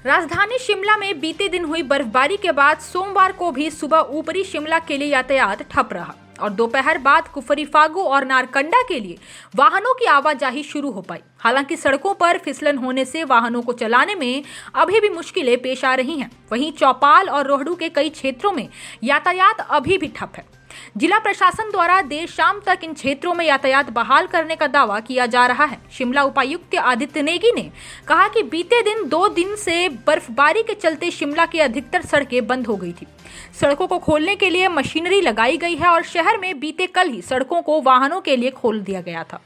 राजधानी शिमला में बीते दिन हुई बर्फबारी के बाद सोमवार को भी सुबह ऊपरी शिमला के लिए यातायात ठप रहा और दोपहर बाद कुफरी फागू और नारकंडा के लिए वाहनों की आवाजाही शुरू हो पाई। हालांकि सड़कों पर फिसलन होने से वाहनों को चलाने में अभी भी मुश्किलें पेश आ रही हैं। वहीं चौपाल और रोहडू के कई क्षेत्रों में यातायात अभी भी ठप है। जिला प्रशासन द्वारा देर शाम तक इन क्षेत्रों में यातायात बहाल करने का दावा किया जा रहा है। शिमला उपायुक्त आदित्य नेगी ने कहा कि बीते दिन 2 दिन से बर्फबारी के चलते शिमला की अधिकतर सड़कें बंद हो गई थी। सड़कों को खोलने के लिए मशीनरी लगाई गई है और शहर में बीते कल ही सड़कों को वाहनों के लिए खोल दिया गया था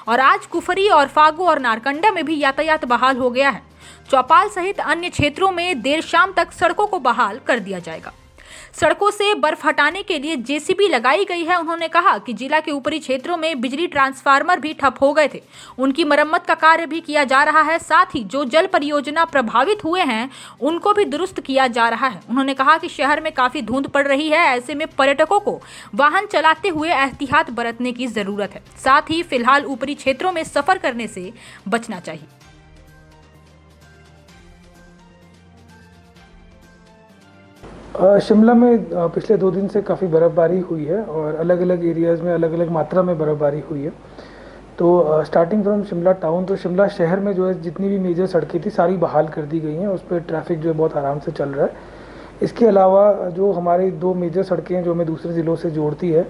और आज कुफरी और फागू और नारकंडा में भी यातायात बहाल हो गया है। चौपाल सहित अन्य क्षेत्रों में देर शाम तक सड़कों को बहाल कर दिया जाएगा। सड़कों से बर्फ हटाने के लिए जेसीबी लगाई गई है। उन्होंने कहा कि जिला के ऊपरी क्षेत्रों में बिजली ट्रांसफार्मर भी ठप हो गए थे, उनकी मरम्मत का कार्य भी किया जा रहा है। साथ ही जो जल परियोजना प्रभावित हुए हैं उनको भी दुरुस्त किया जा रहा है। उन्होंने कहा कि शहर में काफी धुंध पड़ रही है, ऐसे में पर्यटकों को वाहन चलाते हुए एहतियात बरतने की जरूरत है। साथ ही फिलहाल ऊपरी क्षेत्रों में सफर करने से बचना चाहिए। शिमला में पिछले 2 दिन से काफ़ी बर्फ़बारी हुई है और अलग अलग एरियाज़ में अलग अलग मात्रा में बर्फ़बारी हुई है। तो स्टार्टिंग फ्रॉम शिमला टाउन, तो शिमला शहर में जो है जितनी भी मेजर सड़कें थी सारी बहाल कर दी गई हैं। उस पर ट्रैफिक जो है बहुत आराम से चल रहा है। इसके अलावा जो हमारी 2 मेजर सड़कें हैं जो हमें दूसरे ज़िलों से जोड़ती है,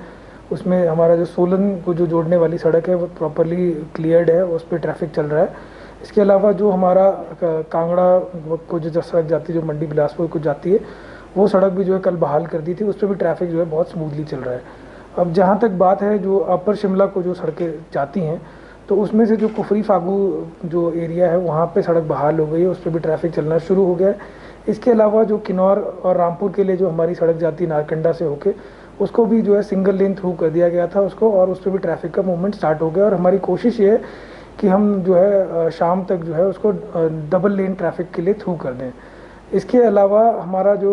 उसमें हमारा जो सोलन को जो जोड़ने वाली सड़क है वो प्रॉपरली क्लियर्ड है, उस पर ट्रैफिक चल रहा है। इसके अलावा जो हमारा कांगड़ा को जो सड़क जाती है, जो मंडी बिलासपुर को जाती है, वो सड़क भी जो है कल बहाल कर दी थी, उस पर भी ट्रैफिक जो है बहुत स्मूथली चल रहा है। अब जहाँ तक बात है जो अपर शिमला को जो सड़कें जाती हैं, तो उसमें से जो कुफरी फागू जो एरिया है वहाँ पे सड़क बहाल हो गई है, उस पर भी ट्रैफिक चलना शुरू हो गया है। इसके अलावा जो किन्नौर और रामपुर के लिए जो हमारी सड़क जाती है नारकंडा से होके, उसको भी जो है सिंगल लेन थ्रू कर दिया गया था उसको, और उस पर भी ट्रैफिक का मूवमेंट स्टार्ट हो गया। और हमारी कोशिश ये है कि हम जो है शाम तक जो है उसको डबल लेन ट्रैफिक के लिए थ्रू कर दें। इसके अलावा हमारा जो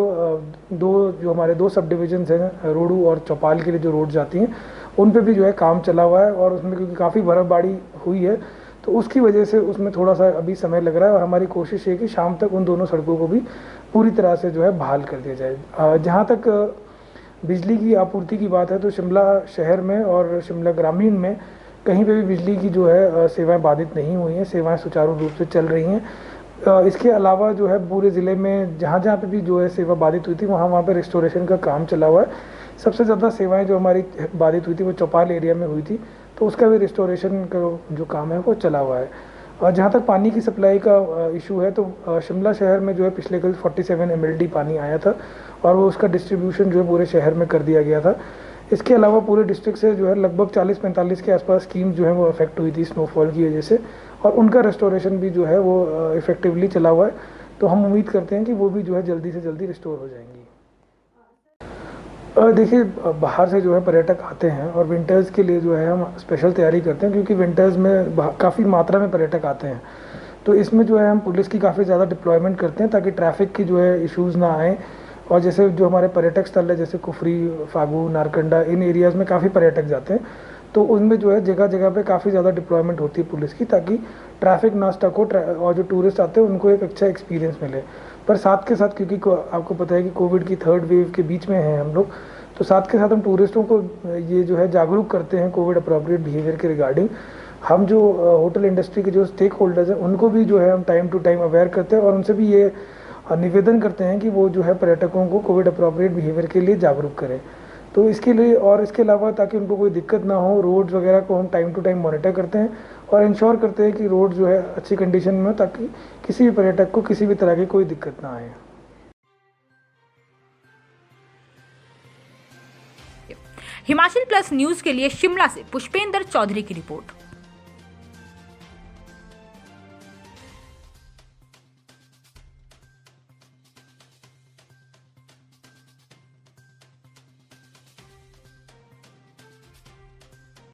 हमारे 2 सब डिविजन्स हैं, रोडू और चौपाल के लिए जो रोड जाती हैं, उन पे भी जो है काम चला हुआ है। और उसमें क्योंकि काफ़ी बर्फबारी हुई है तो उसकी वजह से उसमें थोड़ा सा अभी समय लग रहा है और हमारी कोशिश है कि शाम तक उन दोनों सड़कों को भी पूरी तरह से जो है बहाल कर दिया जाए। जहाँ तक बिजली की आपूर्ति की बात है, तो शिमला शहर में और शिमला ग्रामीण में कहीं पे भी बिजली की जो है सेवाएं बाधित नहीं हुई हैं, सेवाएं सुचारू रूप से चल रही हैं। इसके अलावा जो है पूरे ज़िले में जहाँ जहाँ पे भी जो है सेवा बाधित हुई थी वहाँ पे रिस्टोरेशन का काम चला हुआ है। सबसे ज़्यादा सेवाएं जो हमारी बाधित हुई थी वो चौपाल एरिया में हुई थी, तो उसका भी रिस्टोरेशन का जो काम है वो चला हुआ है। और जहाँ तक पानी की सप्लाई का इशू है, तो शिमला शहर में जो है पिछले कल 47 MLD पानी आया था और वो उसका डिस्ट्रीब्यूशन जो है पूरे शहर में कर दिया गया था। इसके अलावा पूरे डिस्ट्रिक्ट से जो है लगभग 40-45 के आसपास स्कीम जो है वो अफेक्ट हुई थी स्नोफॉल की वजह से, और उनका रेस्टोरेशन भी जो है वो इफेक्टिवली चला हुआ है। तो हम उम्मीद करते हैं कि वो भी जो है जल्दी से जल्दी रिस्टोर हो जाएंगी। देखिए, बाहर से जो है पर्यटक आते हैं और विंटर्स के लिए जो है हम स्पेशल तैयारी करते हैं, क्योंकि विंटर्स में काफ़ी मात्रा में पर्यटक आते हैं। तो इसमें जो है हम पुलिस की काफ़ी ज़्यादा डिप्लॉयमेंट करते हैं ताकि ट्रैफिक की जो है इश्यूज़ ना आए। और जैसे जो हमारे पर्यटक स्थल है, जैसे कुफरी, फागू, नारकंडा, इन एरियाज़ में काफ़ी पर्यटक जाते हैं, तो उनमें जो है जगह जगह पे काफ़ी ज़्यादा डिप्लॉयमेंट होती है पुलिस की, ताकि ट्रैफिक ना स्टक हो और जो टूरिस्ट आते हैं उनको एक अच्छा एक्सपीरियंस मिले। पर साथ के साथ, क्योंकि आपको पता है कि कोविड की 3rd वेव के बीच में हैं हम लोग, तो साथ के साथ हम टूरिस्टों को ये जो है जागरूक करते हैं कोविड अप्रोप्रिएट बिहेवियर के रिगार्डिंग। हम जो होटल इंडस्ट्री के जो स्टेक होल्डर्स हैं उनको भी जो है हम टाइम टू टाइम अवेयर करते हैं और उनसे भी ये निवेदन करते हैं कि वो जो है पर्यटकों को कोविड अप्रोप्रिएट बिहेवियर के लिए जागरूक करें। तो इसके लिए और इसके अलावा ताकि उनको कोई दिक्कत ना हो, रोड्स वगैरह को हम टाइम टू टाइम मॉनिटर करते हैं और इंश्योर करते हैं कि रोड जो है अच्छी कंडीशन में हो, ताकि किसी भी पर्यटक को किसी भी तरह की कोई दिक्कत ना आए। हिमाचल प्लस न्यूज के लिए शिमला से पुष्पेंद्र चौधरी की रिपोर्ट।